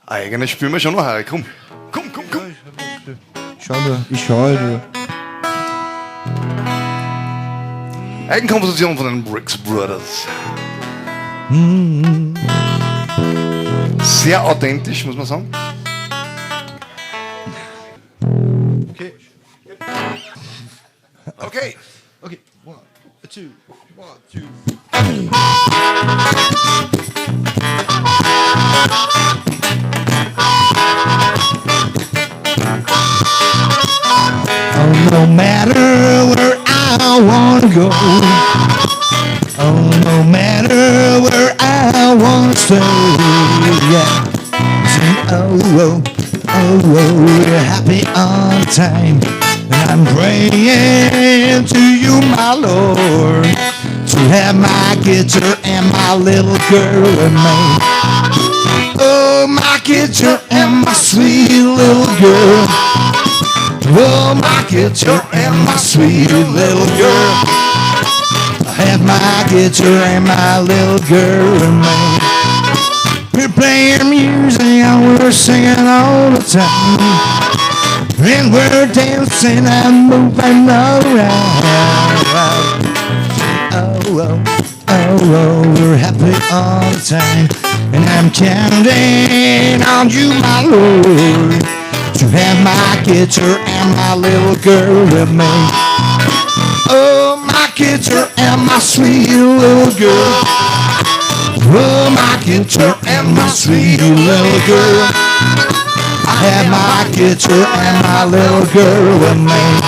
Eigentlich spielen wir schon noch Harry. Komm. Ich schau nur. Eigenkomposition von den Brix Brothers. Sehr authentisch, muss man sagen. Okay. Okay, 1, 2, 1, 2. Oh, no matter where I wanna go. Oh, no matter where I wanna stay. Yeah. Sing, oh, we're happy all the time. And I'm praying to you, my Lord, to have my guitar and my little girl and me. Oh, my guitar and my sweet little girl. Oh, my guitar and my sweet little girl. I have my guitar and my little girl and me. We're playing music and we're singing all the time. And we're dancing and moving around. Oh, we're happy all the time. And I'm counting on you, my Lord, to have my guitar and my little girl with me. Oh, my guitar and my sweet little girl. Oh, my guitar and my sweet little girl. I have my guitar and my little girl with me.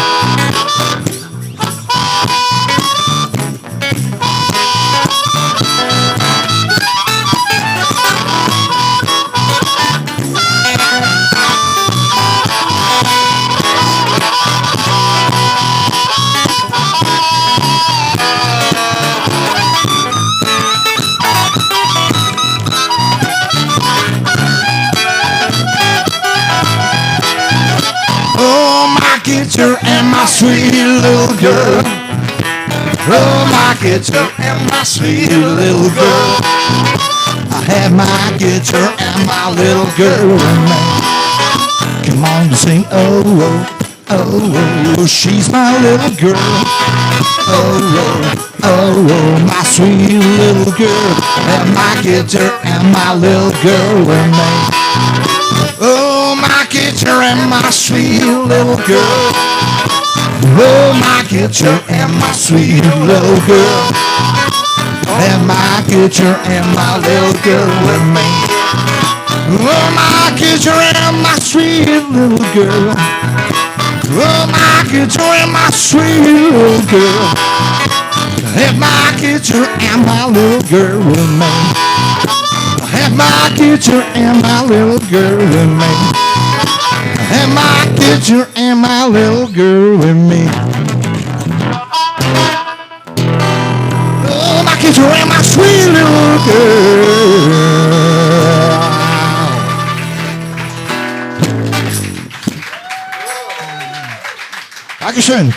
Guitar and my sweet little girl. Oh, my guitar and my sweet little girl. I have my guitar and my little girl with me. Come on, sing, oh, she's my little girl. Oh, my sweet little girl. And my guitar and my little girl with me. Oh, my guitar and my sweet little girl. Oh, my guitar and my sweet little girl. And my guitar and my little girl with me. Oh, my guitar and my sweet little girl. Oh, my guitar and my sweet little girl. And my guitar and my little girl with me. And my guitar and my little girl with me. And my guitar and my little girl with me. Oh, my guitar and my sweet little girl. Dankeschön.